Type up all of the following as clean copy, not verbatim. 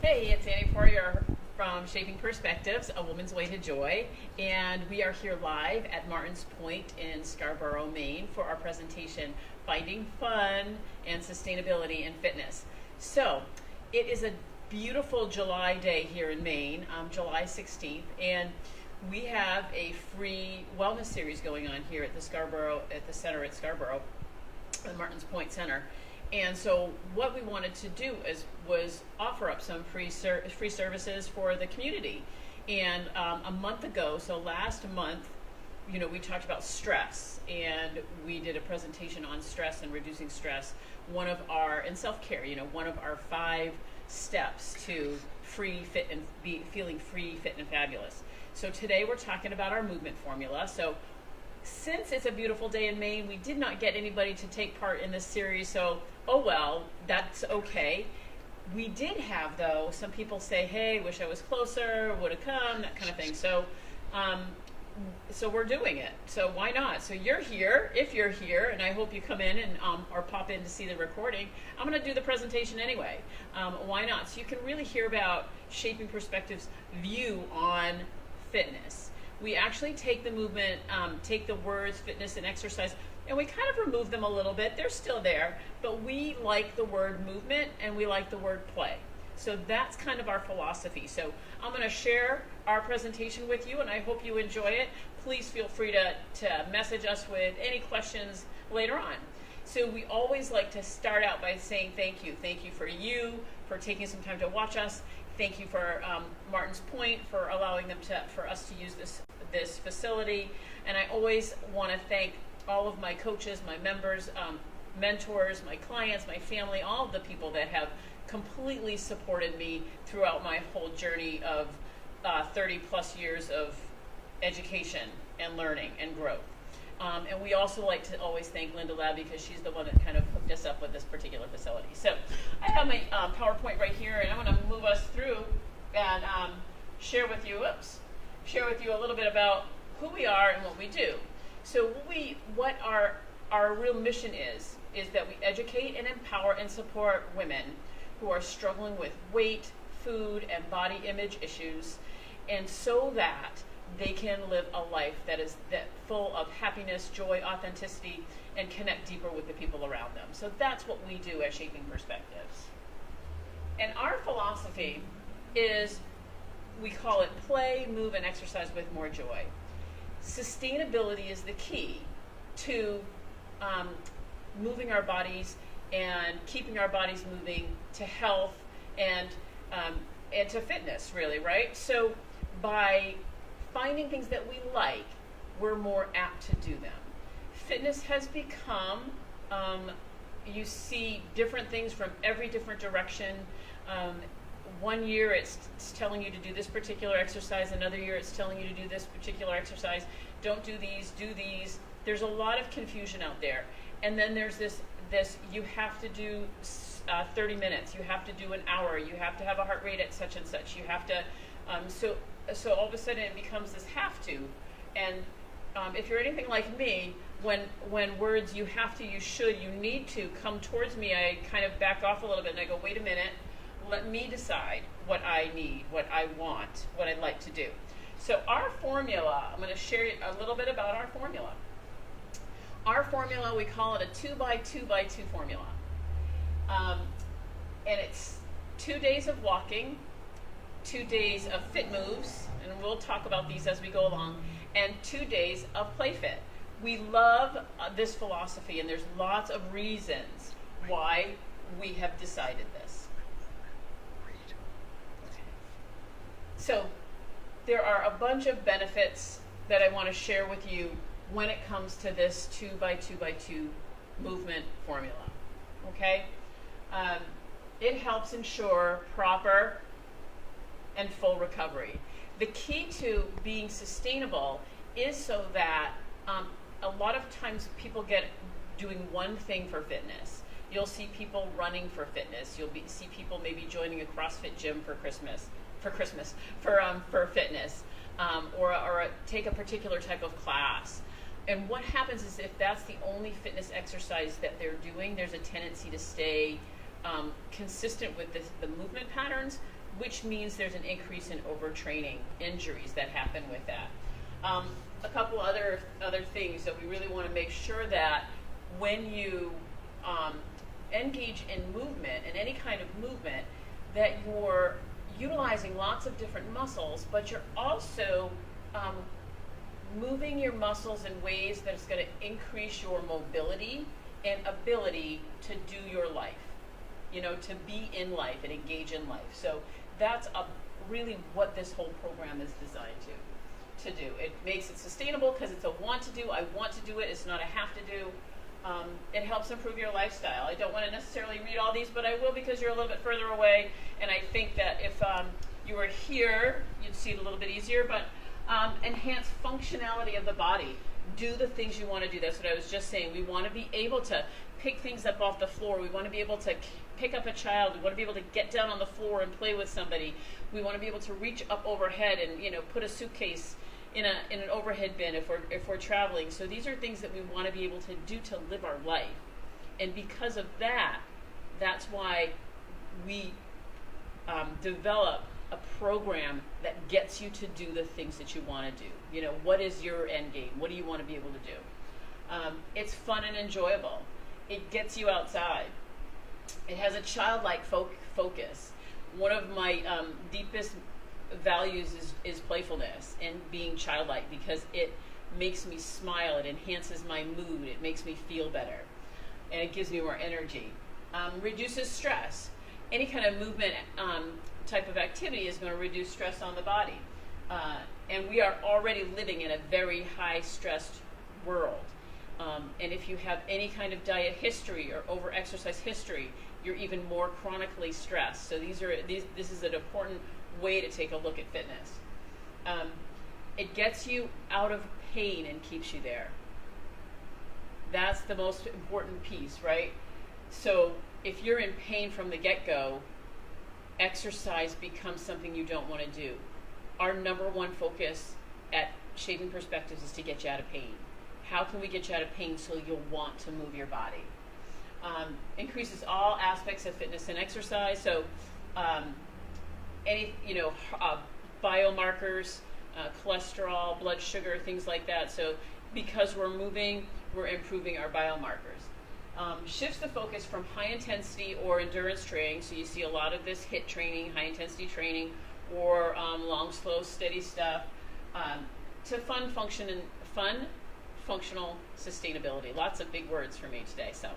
Hey, it's Annie Poirier from Shaping Perspectives, A Woman's Way to Joy, and we are here live at Martin's Point in Scarborough, Maine for our presentation, Finding Fun and Sustainability in Fitness. So, it is a beautiful July day here in Maine, July 16th, and we have a free wellness series going on here at the center at Scarborough, the Martin's Point Center. And so what we wanted to do was offer up some free services for the community. And a month ago, so last month, we talked about stress, and we did a presentation on stress and reducing stress. And self-care, one of our 5 steps to feeling free, fit, and fabulous. So today we're talking about our movement formula. So since it's a beautiful day in Maine, we did not get anybody to take part in this series, so oh well, that's okay. We did have, though, some people say, hey, wish I was closer, would have come, that kind of thing. So we're doing it. So why not? So you're here, if you're here, and I hope you come in and or pop in to see the recording. I'm going to do the presentation anyway. Why not? So you can really hear about Shaping Perspectives' view on fitness. We actually take the movement, take the words fitness and exercise, and we kind of remove them a little bit. They're still there, but we like the word movement and we like the word play. So that's kind of our philosophy. So I'm going to share our presentation with you, and I hope you enjoy it. Please feel free to message us with any questions later on. So we always like to start out by saying thank you. Thank you for taking some time to watch us. Thank you for Martin's Point for allowing for us to use this facility. And I always want to thank all of my coaches, my members, mentors, my clients, my family, all of the people that have completely supported me throughout my whole journey of 30 plus years of education and learning and growth. And we also like to always thank Linda Lab, because she's the one that kind of hooked us up with this particular facility. So I have my PowerPoint right here, and I'm going to move us through and share with you a little bit about who we are and what we do. So what our real mission is that we educate and empower and support women who are struggling with weight, food, and body image issues, and so that they can live a life that full of happiness, joy, authenticity, and connect deeper with the people around them. So that's what we do at Shaping Perspectives. And our philosophy is, we call it play, move, and exercise with more joy. Sustainability is the key to moving our bodies and keeping our bodies moving to health and to fitness, really, right? So by finding things that we like, we're more apt to do them. Fitness has become, you see different things from every different direction. One year it's telling you to do this particular exercise, another year it's telling you to do this particular exercise. Don't do these, do these. There's a lot of confusion out there. And then there's this you have to do 30 minutes, you have to do an hour, you have to have a heart rate at such and such, you have to, so all of a sudden it becomes this have to. And if you're anything like me, when words you have to, you should, you need to come towards me, I kind of back off a little bit and I go, wait a minute, let me decide what I need, what I want, what I'd like to do. So our formula, I'm going to share a little bit about our formula. Our formula, we call it a 2x2x2 formula. And it's 2 days of walking, 2 days of fit moves, and we'll talk about these as we go along, and 2 days of play fit. We love this philosophy, and there's lots of reasons why we have decided this. So there are a bunch of benefits that I want to share with you when it comes to this 2x2x2 movement formula. Okay? It helps ensure proper and full recovery. The key to being sustainable is so that a lot of times people get doing one thing for fitness. You'll see people running for fitness. See people maybe joining a CrossFit gym for fitness, or take a particular type of class. And what happens is if that's the only fitness exercise that they're doing, there's a tendency to stay consistent with the movement patterns, which means there's an increase in overtraining injuries that happen with that. A couple other things that we really want to make sure that when you engage in movement, in any kind of movement, that you're utilizing lots of different muscles, but you're also moving your muscles in ways that is going to increase your mobility and ability to do your life, to be in life and engage in life. So that's really what this whole program is designed to do. It makes it sustainable because it's a want to do. I want to do it. It's not a have to do. It helps improve your lifestyle. I don't want to necessarily read all these, but I will because you're a little bit further away. And I think that if you were here, you'd see it a little bit easier. But enhance functionality of the body. Do the things you want to do. That's what I was just saying. We want to be able to pick things up off the floor. We want to be able to pick up a child. We want to be able to get down on the floor and play with somebody. We want to be able to reach up overhead and put a suitcase in an overhead bin if we're traveling. So these are things that we want to be able to do to live our life. And because of that, that's why we develop a program that gets you to do the things that you want to do. What is your end game? What do you want to be able to do? It's fun and enjoyable. It gets you outside. It has a childlike focus. One of my deepest values is playfulness and being childlike, because it makes me smile, it enhances my mood, it makes me feel better, and it gives me more energy. Reduces stress. Any kind of movement type of activity is going to reduce stress on the body. And we are already living in a very high stressed world. And if you have any kind of diet history or over-exercise history, you're even more chronically stressed. So this is an important way to take a look at fitness. It gets you out of pain and keeps you there. That's the most important piece, right? So if you're in pain from the get-go, exercise becomes something you don't want to do. Our number one focus at Shaping Perspectives is to get you out of pain. How can we get you out of pain so you'll want to move your body? Increases all aspects of fitness and exercise. So any biomarkers, cholesterol, blood sugar, things like that. So because we're moving, we're improving our biomarkers. Shifts the focus from high intensity or endurance training. So you see a lot of this HIIT training, high intensity training, or long, slow, steady stuff, to fun, functional sustainability. Lots of big words for me today. So,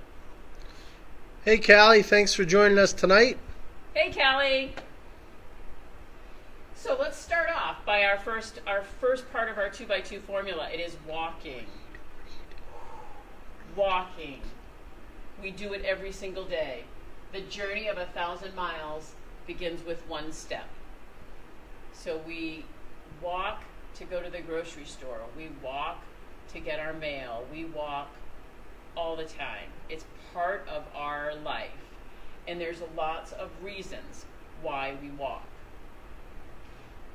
hey, Callie, thanks for joining us tonight. Hey, Callie. So let's start off by our first part of our 2x2 formula. It is walking. Walking. We do it every single day. The journey of 1,000 miles begins with one step. So we walk to go to the grocery store. We walk to get our mail. We walk all the time. It's part of our life. And there's lots of reasons why we walk.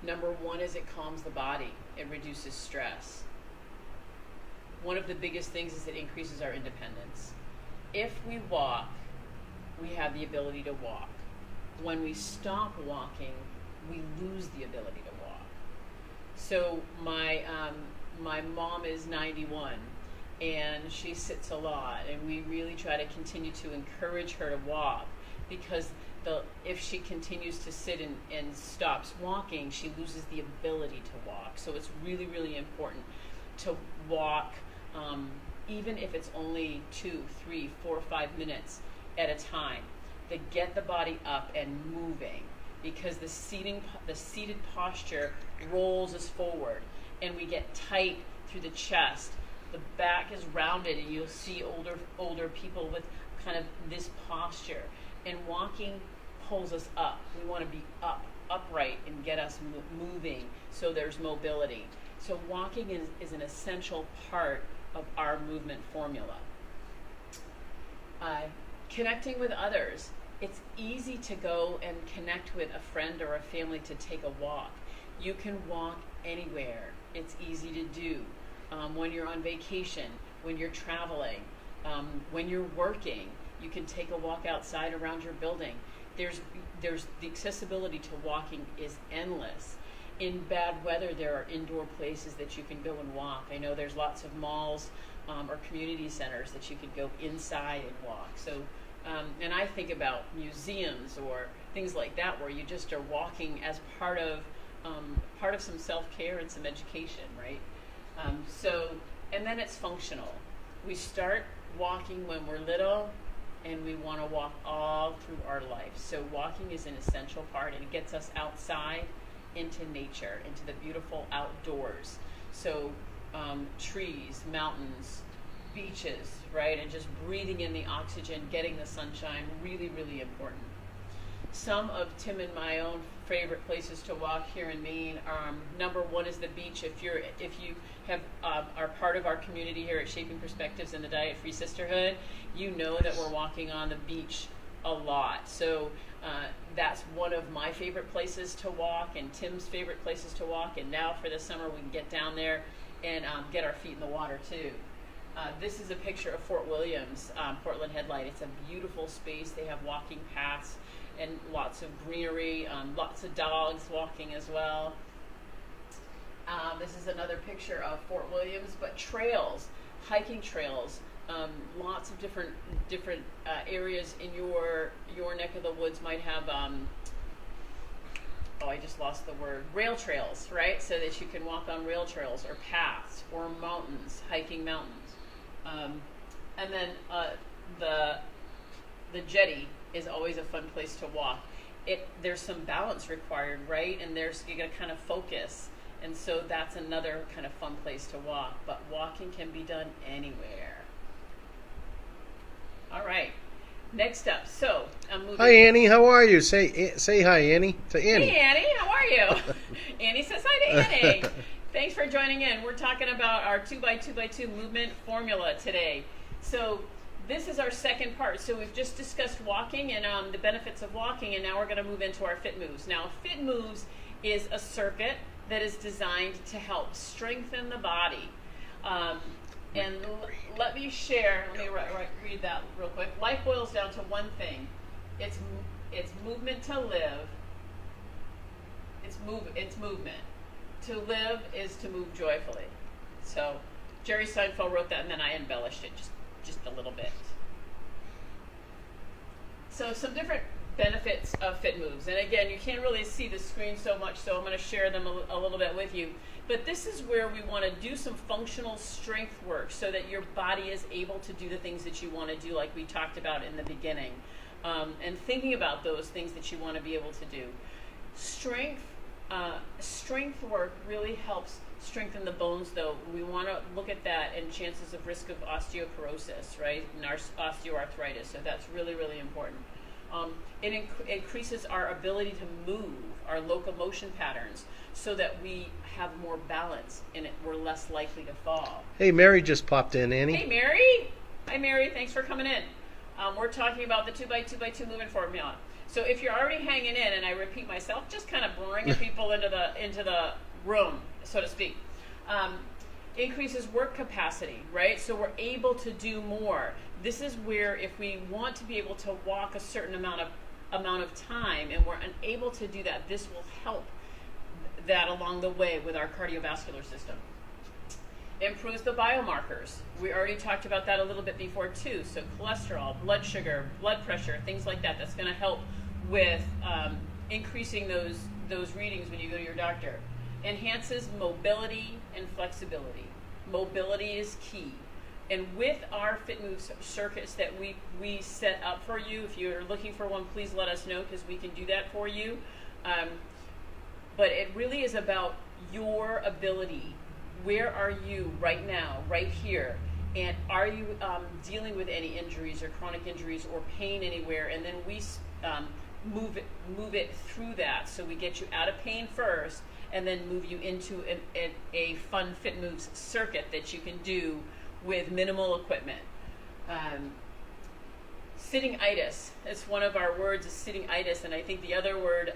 Number one is it calms the body. It reduces stress. One of the biggest things is it increases our independence. If we walk, we have the ability to walk. When we stop walking, we lose the ability to walk. So my mom is 91, and she sits a lot, and we really try to continue to encourage her to walk, because if she continues to sit and stops walking, she loses the ability to walk. So it's really, really important to walk, even if it's only 2, 3, 4, 5 minutes at a time, to get the body up and moving, because the seated posture rolls us forward, and we get tight through the chest. The back is rounded, and you'll see older people with kind of this posture. And walking pulls us up. We want to be upright, and get us moving, so there's mobility. So walking is an essential part of our movement formula. Connecting with others. It's easy to go and connect with a friend or a family to take a walk. You can walk anywhere. It's easy to do. When you're on vacation, when you're traveling, when you're working, You can take a walk outside around your building. There's the accessibility to walking is endless. In bad weather, there are indoor places that you can go and walk. I know there's lots of malls or community centers that you could go inside and walk. So, and I think about museums or things like that where you just are walking as part of some self-care and some education, right? And then it's functional. We start walking when we're little, and we want to walk all through our life. So walking is an essential part, and it gets us outside into nature, into the beautiful outdoors. So trees, mountains, beaches, right? And just breathing in the oxygen, getting the sunshine, really, really important. Some of Tim and my own favorite places to walk here in Maine. Number one is the beach. If you are part of our community here at Shaping Perspectives and the Diet Free Sisterhood, you know that we're walking on the beach a lot. So that's one of my favorite places to walk, and Tim's favorite places to walk. And now for the summer, we can get down there and get our feet in the water too. This is a picture of Fort Williams, Portland Headlight. It's a beautiful space. They have walking paths and lots of greenery, lots of dogs walking as well. This is another picture of Fort Williams, but trails, hiking trails, lots of different areas in your neck of the woods might have, I just lost the word, rail trails, right? So that you can walk on rail trails or paths or mountains, hiking mountains. And then the jetty is always a fun place to walk. There's some balance required, right? And you got to kind of focus. And so that's another kind of fun place to walk. But walking can be done anywhere. All right. Next up. So I'm moving. Hi, Annie. How are you? Say hi, Annie. To Annie. Hey, Annie. How are you? Annie says hi to Annie. Thanks for joining in. We're talking about our 2x2x2 movement formula today. So this is our second part. So we've just discussed walking and the benefits of walking, and now we're going to move into our Fit Moves. Now, Fit Moves is a circuit that is designed to help strengthen the body. Let me read that real quick. Life boils down to one thing. It's movement to live. It's movement. To live is to move joyfully. So Jerry Seinfeld wrote that, and then I embellished it just a little bit. So some different benefits of Fit Moves. And again, you can't really see the screen so much, so I'm going to share them a little bit with you. But this is where we want to do some functional strength work so that your body is able to do the things that you want to do, like we talked about in the beginning. And thinking about those things that you want to be able to do. Strength work really helps strengthen the bones, though. We want to look at that and chances of risk of osteoporosis, right, and our osteoarthritis. So that's really, really important. It increases our ability to move, our locomotion patterns, so that we have more balance and we're less likely to fall. Hey, Mary just popped in, Annie. Hey, Mary. Hi, Mary. Thanks for coming in. We're talking about the 2x2x2 movement formula. So if you're already hanging in, and I repeat myself, just kind of bringing people into the room, so to speak, increases work capacity, right? So we're able to do more. This is where if we want to be able to walk a certain amount of time and we're unable to do that, this will help that along the way with our cardiovascular system. Improves the biomarkers. We already talked about that a little bit before too. So cholesterol, blood sugar, blood pressure, things like that. That's going to help with increasing those readings when you go to your doctor. Enhances mobility and flexibility. Mobility is key. And with our Fit Moves circuits that we set up for you, if you're looking for one, please let us know because we can do that for you. But it really is about your ability. Where are you right now, right here? And are you dealing with any injuries or chronic injuries or pain anywhere? And then we move it through that. So we get you out of pain first and then move you into a fun Fit Moves circuit that you can do with minimal equipment. Sitting-itis. It's one of our words is sitting-itis, and I think the other word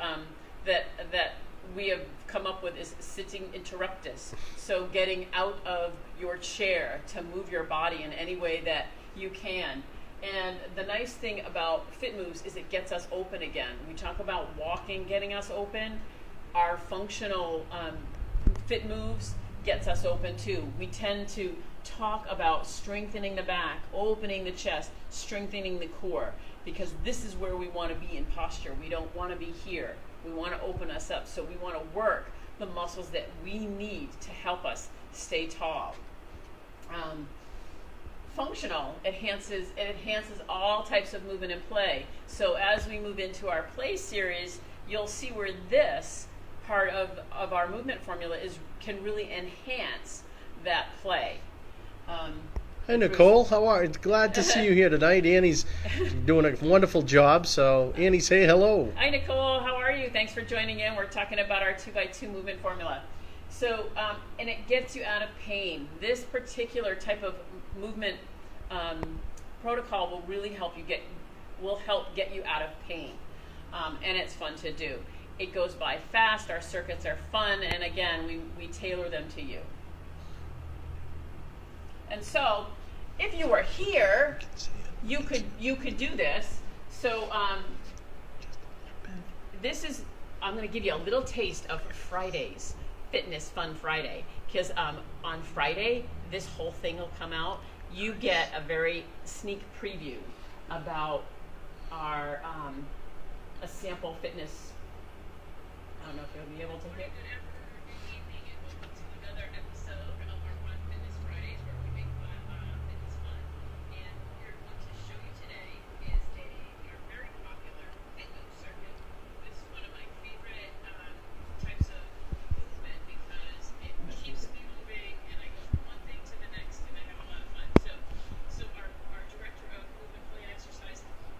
that we have come up with is sitting interruptus. So getting out of your chair to move your body in any way that you can. And the nice thing about Fit Moves is it gets us open again. We talk about walking getting us open. Our functional Fit Moves gets us open too. We tend to talk about strengthening the back, opening the chest, strengthening the core, because this is where we want to be in posture. We don't want to be here. We want to open us up. So we want to work the muscles that we need to help us stay tall. Functional enhances all types of movement and play. So as we move into our play series, you'll see where this part of our movement formula can really enhance that play. Hi, Nicole. How are you? Glad to see you here tonight. Annie's doing a wonderful job. So, Annie, say hello. Hi, Nicole. How are you? Thanks for joining in. We're talking about our 2x2 movement formula. So, and it gets you out of pain. This particular type of movement protocol will really help get you out of pain, and it's fun to do. It goes by fast. Our circuits are fun, and again, we tailor them to you. And so, if you were here, you could do this. So I'm going to give you a little taste of Friday's Fitness Fun Friday, because on Friday this whole thing will come out. You get a very sneak preview about our a sample fitness. I don't know if you'll be able to hear.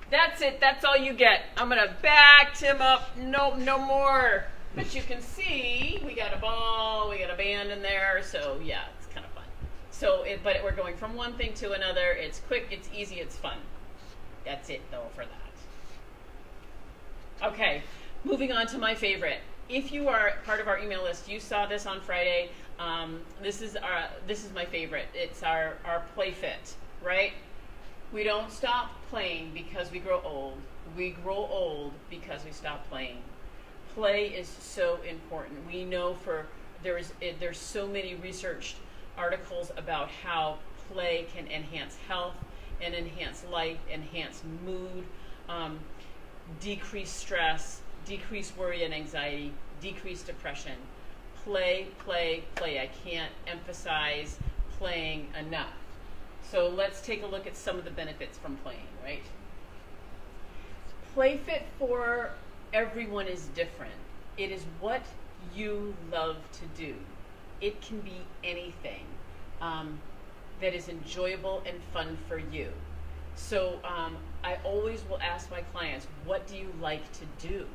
That's it. That's all you get. I'm going to back him up. Nope, no more. But you can see we got a ball, we got a band in there. So, yeah, it's kind of fun. So, but we're going from one thing to another. It's quick, it's easy, it's fun. That's it, though, for that. Okay, moving on to my favorite. If you are part of our email list, you saw this on Friday. This is my favorite. It's our Play Fit, right? We don't stop playing because we grow old. We grow old because we stop playing. Play is so important. We know there's so many researched articles about how play can enhance health and enhance life, enhance mood, decrease stress, decrease worry and anxiety, decrease depression. Play, play, play. I can't emphasize playing enough. So let's take a look at some of the benefits from playing, right? Play Fit for everyone is different. It is what you love to do. It can be anything that is enjoyable and fun for you. So I always will ask my clients, what do you like to do?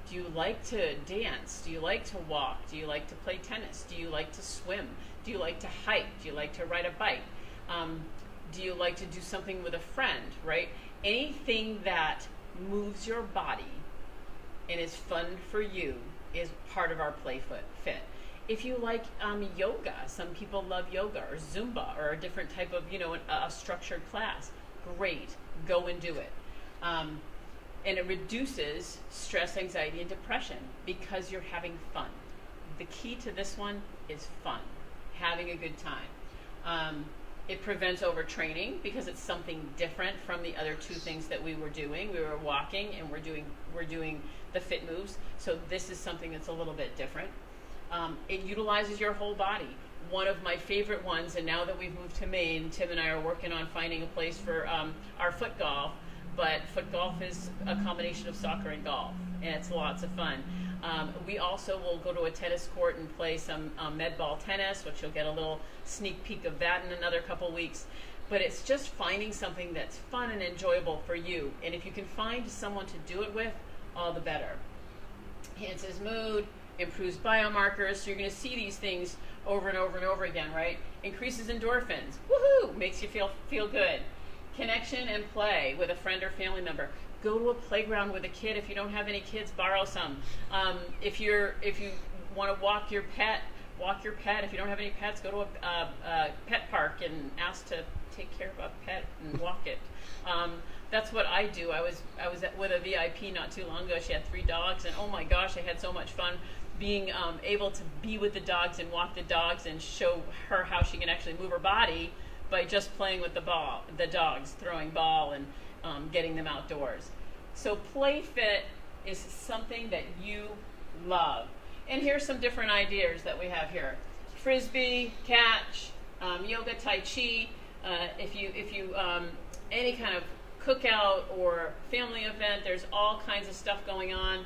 Do you like to dance? Do you like to walk? Do you like to play tennis? Do you like to swim? Do you like to hike? Do you like to ride a bike? Do you like to do something with a friend, right? Anything that moves your body and is fun for you is part of our Play Fit. If you like yoga, some people love yoga, or Zumba, or a different type of, a structured class. Great, go and do it. And it reduces stress, anxiety, and depression because you're having fun. The key to this one is fun, having a good time. It prevents overtraining because it's something different from the other two things that we were doing. We were walking and we're doing the Fit Moves. So this is something that's a little bit different. It utilizes your whole body. One of my favorite ones, and now that we've moved to Maine, Tim and I are working on finding a place for our foot golf. But foot golf is a combination of soccer and golf, and it's lots of fun. We also will go to a tennis court and play some med ball tennis, which you'll get a little sneak peek of that in another couple weeks. But it's just finding something that's fun and enjoyable for you. And if you can find someone to do it with, all the better. Enhances mood, improves biomarkers. So you're going to see these things over and over and over again, right? Increases endorphins. Woohoo! Makes you feel good. Connection and play with a friend or family member. Go to a playground with a kid. If you don't have any kids, borrow some. If you want to walk your pet. If you don't have any pets, go to a pet park and ask to take care of a pet and walk it. That's what I do. I was with a VIP not too long ago. She had 3 dogs, and oh my gosh, I had so much fun being able to be with the dogs and walk the dogs and show her how she can actually move her body by just playing with the dogs, throwing ball and getting them outdoors. So play fit is something that you love. And here's some different ideas that we have here: frisbee, catch, yoga, tai chi. If you any kind of cookout or family event, there's all kinds of stuff going on.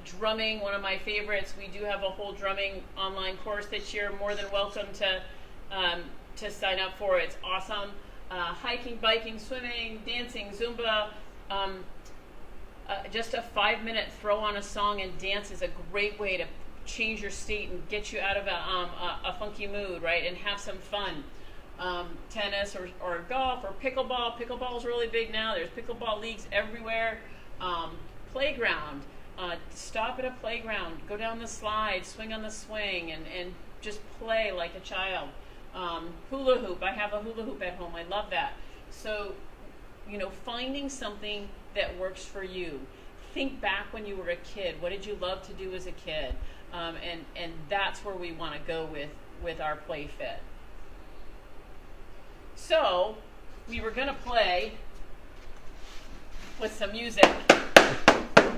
Drumming, one of my favorites. We do have a whole drumming online course this year. More than welcome to sign up for. It's awesome. Hiking, biking, swimming, dancing, Zumba. Just a 5-minute throw on a song and dance is a great way to change your state and get you out of a funky mood, right? And have some fun. Tennis or golf or pickleball. Pickleball is really big now. There's pickleball leagues everywhere. Playground. Stop at a playground. Go down the slide. Swing on the swing and just play like a child. Hula hoop. I have a hula hoop at home. I love that. So, finding something that works for you. Think back when you were a kid. What did you love to do as a kid? And that's where we want to go with our play fit. So we were going to play with some music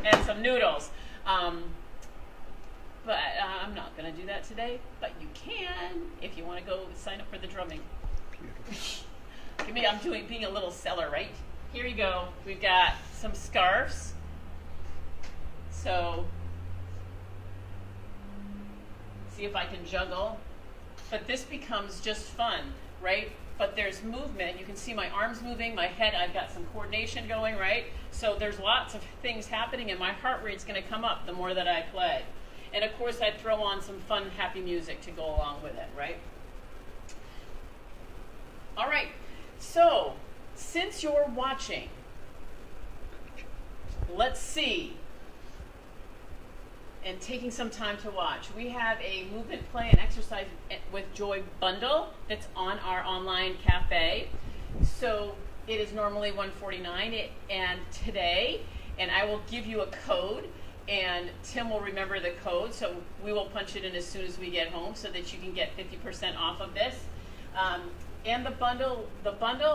and some noodles. But I'm not going to do that today. But you can if you want to go sign up for the drumming. I'm being a little seller, right? Here you go. We've got some scarves. So see if I can juggle. But this becomes just fun, right? But there's movement. You can see my arms moving, my head, I've got some coordination going, right? So there's lots of things happening, and my heart rate's going to come up the more that I play. And of course, I throw on some fun, happy music to go along with it, right? All right. So since you're watching, let's see. And taking some time to watch. We have a movement, play, and exercise with joy bundle that's on our online cafe. So it is normally $149 and today, and I will give you a code, and Tim will remember the code, so we will punch it in as soon as we get home so that you can get 50% off of this. And the bundle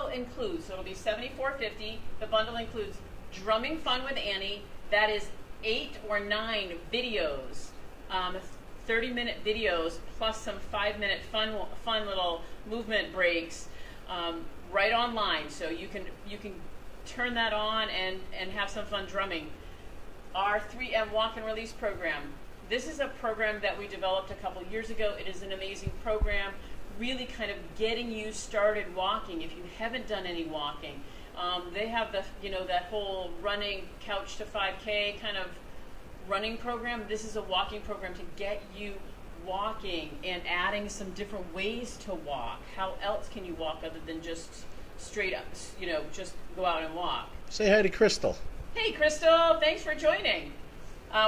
includes, so it'll be $74.50. The bundle includes Drumming Fun with Annie. That is 8 or 9 videos, 30-minute videos, plus some 5-minute fun little movement breaks right online. So you can turn that on and have some fun drumming. Our 3M Walk and Release program. This is a program that we developed a couple years ago. It is an amazing program, really kind of getting you started walking if you haven't done any walking. They have that whole running couch to 5K kind of running program. This is a walking program to get you walking and adding some different ways to walk. How else can you walk other than just straight up, just go out and walk? Say hi to Crystal. Hey, Crystal. Thanks for joining.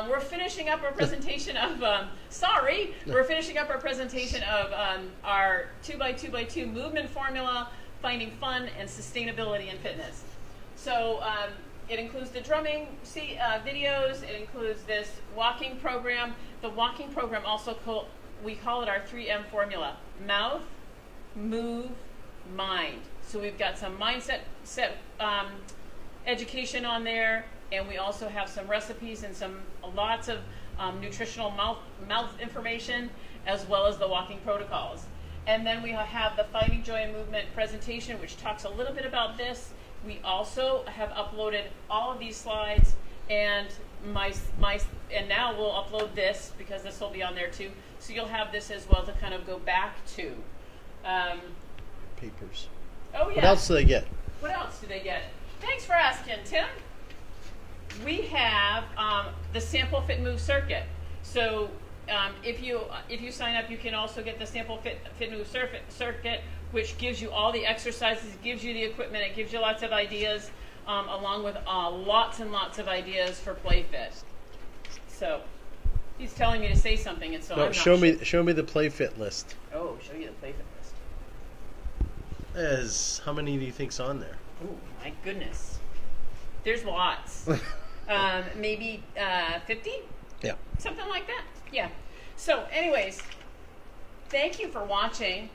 We're finishing up our presentation of, we're finishing up our presentation of our 2x2x2 movement formula, finding fun and sustainability in fitness. So it includes the drumming videos. It includes this walking program. The walking program also we call it our 3M formula: mouth, move, mind. So we've got some mindset education on there, and we also have some recipes and lots of nutritional mouth information, as well as the walking protocols. And then we have the Finding Joy in Movement presentation, which talks a little bit about this. We also have uploaded all of these slides, and now we'll upload this because this will be on there too. So you'll have this as well to kind of go back to. Papers. Oh yeah. What else do they get? What else do they get? Thanks for asking, Tim. We have the Sample Fit Move circuit. So if you sign up, you can also get the Sample Fit Move circuit, which gives you all the exercises, gives you the equipment, it gives you lots of ideas, along with lots and lots of ideas for play fit. So he's telling me to say something, and so no, I'm not show me the play fit list. Oh, show you the play fit list. How many do you think's on there? Oh my goodness, there's lots. Maybe 50. Yeah. Something like that. Yeah. So, anyways, thank you for watching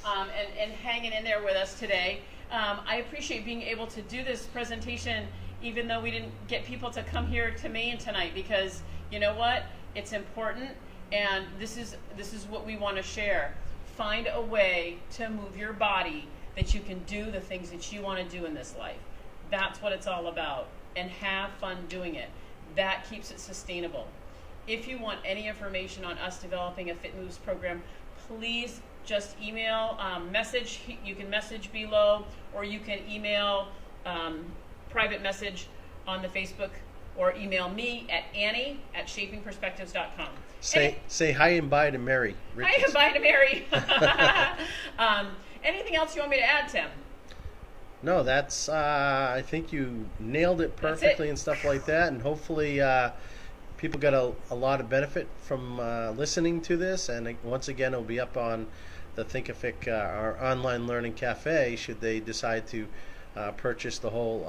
and hanging in there with us today. I appreciate being able to do this presentation, even though we didn't get people to come here to Maine tonight, because you know what? It's important, and this is what we want to share. Find a way to move your body that you can do the things that you want to do in this life. That's what it's all about, and have fun doing it. That keeps it sustainable. If you want any information on us developing a Fit Moves program, please just email, message. You can message below, or you can email private message on the Facebook, or email me at Annie@shapingperspectives.com. Say hi and bye to Mary. Hi and bye to Mary. Anything else you want me to add, Tim? No, that's. I think you nailed it perfectly and stuff like that, and hopefully people got a lot of benefit from listening to this. And once again, it'll be up on the Thinkific, our online learning cafe, should they decide to purchase the whole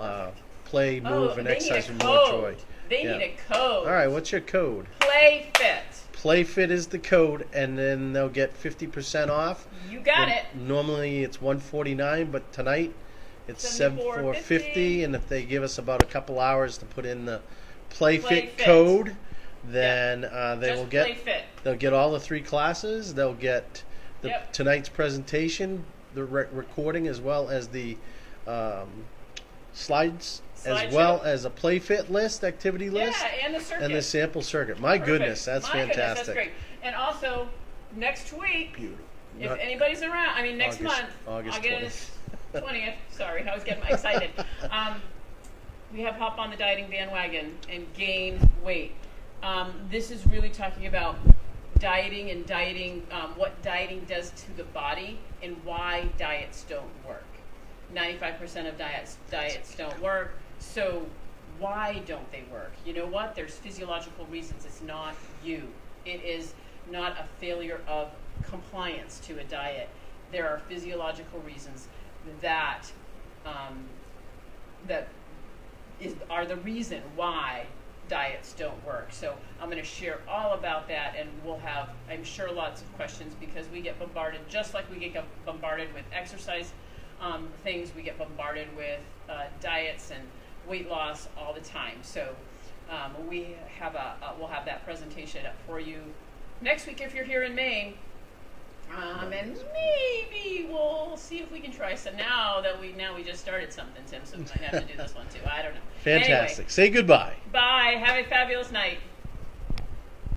play, move, and exercise with more joy. They need a code. All right, what's your code? PlayFit. PlayFit is the code, and then they'll get 50% off. You got it. Normally it's $149, but tonight it's $74.50, and if they give us about a couple hours to put in the PlayFit code, then they will get. They'll get all the 3 classes. They'll get tonight's presentation, the recording, as well as the slides, as well as a PlayFit list, activity list, and the circuit, and the sample circuit. My goodness, that's fantastic. Goodness, that's great. And also next week, if anybody's around, next month, August 20th. Sorry, I was getting excited. We have Hop on the Dieting Bandwagon and Gain Weight. This is really talking about dieting and what dieting does to the body and why diets don't work. 95% of diets don't work. So why don't they work? You know what? There's physiological reasons. It's not you. It is not a failure of compliance to a diet. There are physiological reasons that are the reason why diets don't work. So I'm going to share all about that, and we'll have, I'm sure, lots of questions, because we get bombarded, just like we get bombarded with exercise things, we get bombarded with diets and weight loss all the time. So we'll have that presentation up for you next week if you're here in Maine. And maybe we'll see if we can try some now that we just started something, Tim, so we might have to do this one too. I don't know. Fantastic. Anyway, say goodbye. Bye. Have a fabulous night.